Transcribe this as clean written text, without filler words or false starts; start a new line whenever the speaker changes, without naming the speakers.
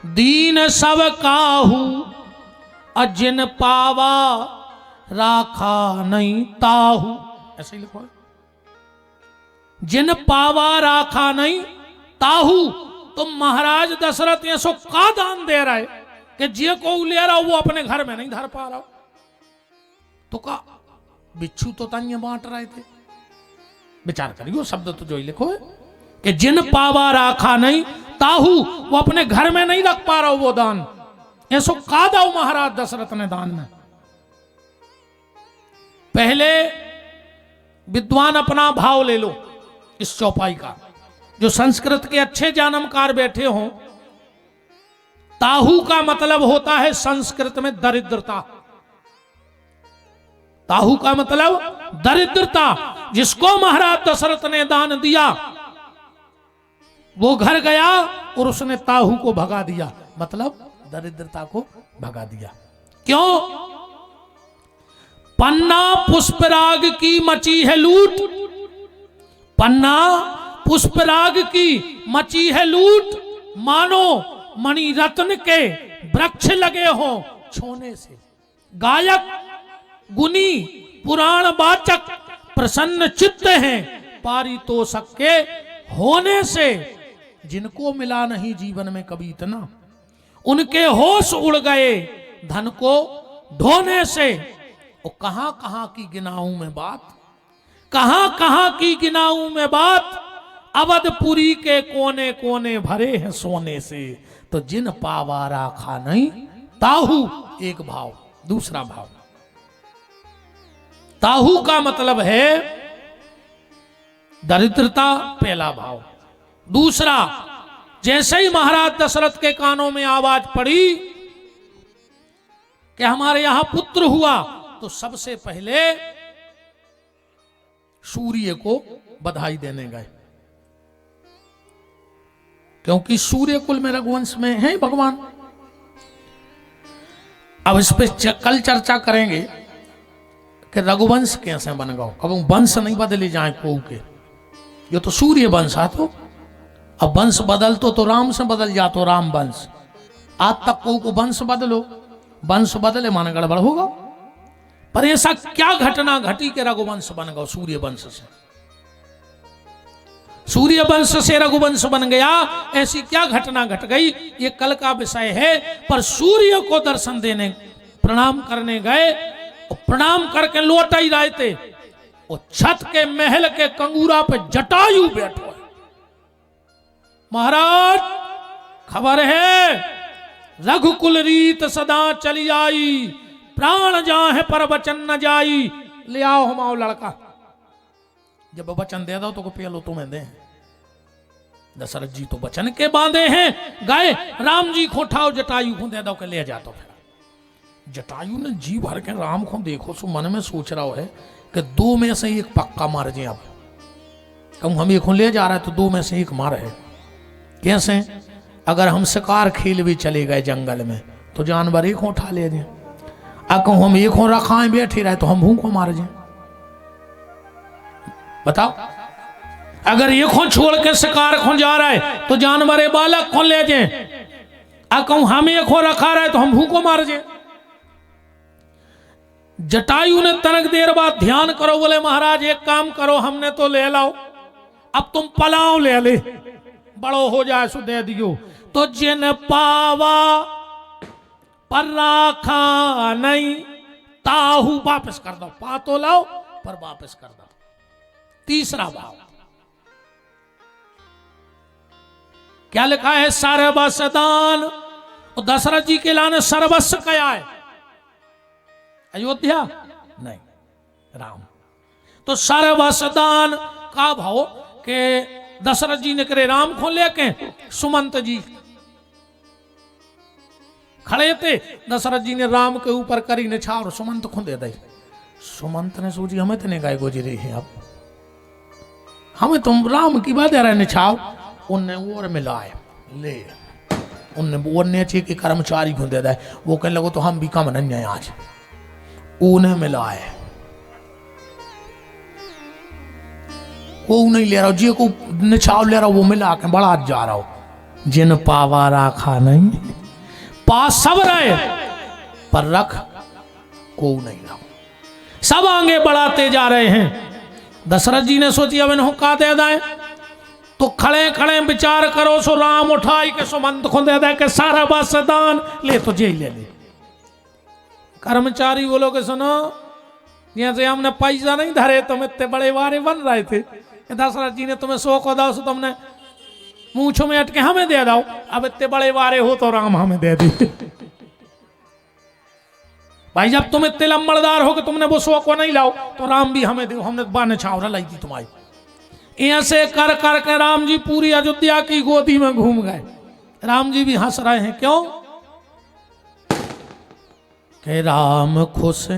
दीन सब काहू अजिन पावा राखा नहीं ताहू, ऐसे ही लिखो है। जिन पावा राखा नहीं ताहू, तो महाराज दशरथ ये सो का दान दे रहा है कि जे को ले रहा वो अपने घर में नहीं धर पा रहा। तो का बिच्छू तो तन्य बांट रहे थे। विचार करियो, शब्द तो जो ही लिखो है कि जिन पावा राखा नहीं ताहू, वो अपने घर में नहीं रख पा रहा वो दान। ऐसो का दाऊ महाराज दशरथ ने दान में। पहले विद्वान अपना भाव ले लो इस चौपाई का, जो संस्कृत के अच्छे जानमकार बैठे हों। ताहू का मतलब होता है संस्कृत में दरिद्रता। ताहू का मतलब दरिद्रता। जिसको महाराज दशरथ ने दान दिया वो घर गया और उसने ताहू को भगा दिया, मतलब दरिद्रता को भगा दिया। क्यों? पन्ना पुष्पराग की मची है लूट, पन्ना पुष्पराग की मची है लूट, मानो मणि रत्न के वृक्ष लगे हो छोने से। गायक गुनी पुराण वाचक प्रसन्न चित्त हैं पारितोषक के होने से। जिनको मिला नहीं जीवन में कभी इतना, उनके होश उड़ गए धन को ढोने से। और कहां कहां की गिनाऊं मैं बात, कहां कहां की गिनाऊं मैं बात, अवधपुरी के कोने कोने भरे हैं सोने से। तो जिन पावा राखा नहीं ताहू, एक भाव। दूसरा भाव, ताहू का मतलब है दरिद्रता, पहला भाव। दूसरा, जैसे ही महाराज दशरथ के कानों में आवाज पड़ी कि हमारे यहां पुत्र हुआ, तो सबसे पहले सूर्य को बधाई देने गए, क्योंकि सूर्य कुल में रघुवंश में है भगवान। अब इस पे कल चर्चा करेंगे कि रघुवंश कैसे बन गया। अब वंश नहीं बदले जाए को के, ये तो सूर्य वंश है। तो अब वंश बदल तो राम से बदल जा, तो राम वंश। आज तक को वंश बदलो, वंश बदले माने गड़बड़ होगा। पर ऐसा क्या घटना घटी कि रघुवंश बन गया सूर्य वंश से? सूर्य वंश से रघुवंश बन गया, ऐसी क्या घटना घट गई, ये कल का विषय है। पर सूर्य को दर्शन देने प्रणाम करने गए, और प्रणाम करके लौट ही रहे थे, और छत के महल के कंगूरा पे जटायु बैठो। महाराज खबर है रघुकुल रीत सदा चली आई, प्राण जाहे पर वचन न जाई। ले आओ हमाओ लड़का, जब वचन दे दो तो को पेलो तुम्हें दे। दशरथ जी तो वचन के बांधे हैं, गए राम जी को उठाओ, जटायु को दे दो के ले जातो। फिर जटायु ने जी भर के राम को देखो, सो मन में सोच रहा है कि दो में से एक पक्का मार जाए। अब कहूं हम एक ले जा रहे हैं तो दो में से एक मार है। कैसे? अगर हम शिकार खेल भी चले गए जंगल में तो जानवर एक उठा ले जाए, अगर हम एक रखाएं बैठे रहे तो हम भूख को मार जाए। बताओ, अगर एक छोड़ के शिकार खो जा रहा है तो जानवर बालक को ले जाए, अगर हम एक रखा रहे तो हम भूख को मार जाए। जटायु ने तनक देर बाद ध्यान करो, बोले महाराज एक काम करो, हमने तो ले लाओ, अब तुम पलाओ ले ले, बड़ो हो जाए सो दे दियो। तो जिन पावा पर राखा नहीं ताहू, वापस कर दो। पा तो लाओ पर वापस कर दो। तीसरा भाव क्या लिखा है? सर्वस्व दान। और दशरथ जी के लाने सर्वस्व क्या है? अयोध्या नहीं, राम। तो सर्वस्व दान का भाव के दशरथ जी ने करे राम को लेके सुमंत जी खड़े थे। दशरथ जी ने राम के ऊपर करी निछावर, सुमंत को दे दे। सुमंत ने सोची हमें तो नहीं गाय गुजरी है, अब हमें तुम राम की बात रहे निछाव। उनने और मिलाए ले, उनने और नीचे के कर्मचारी को दे दे। वो कहने लगो तो हम भी कम नहीं है आज, उन्हें मिलाए। वो नहीं ले रहा, जी को निछाव ले रहा वो मिला के बड़ा जा रहा हो। जिन पावा राखा नहीं, पास सब रहे पर रख को नहीं रहो। सब आगे बढ़ाते जा रहे हैं। दशरथ जी ने सोची अब इन्हों का दे दें, तो खड़े खड़े विचार करो सो राम उठाई के सुमंत को दे दे के सारा बस दान ले, तो जेल ले ले। कर्मचारी बोलो के सुनो, जैसे हमने पैसा नहीं धरे तुम इतने बड़े वारे बन रहे थे, दशरथ जी ने तुम्हें 100 को दो, तुमने मूंछों में अटके हमें दे दो, अब इतने बड़े वारे हो तो राम हमें दे दी। भाई जब तुम इतने लंबड़दार हो कि तुमने वो 100 को नहीं लाओ, तो राम भी हमें दो, हमने बाने छावरा लाई थी तुम्हारी। ऐसे कर कर के राम जी पूरी अयोध्या की गोदी में घूम गए। राम जी भी हंस रहे हैं, क्यों? कि राम खुश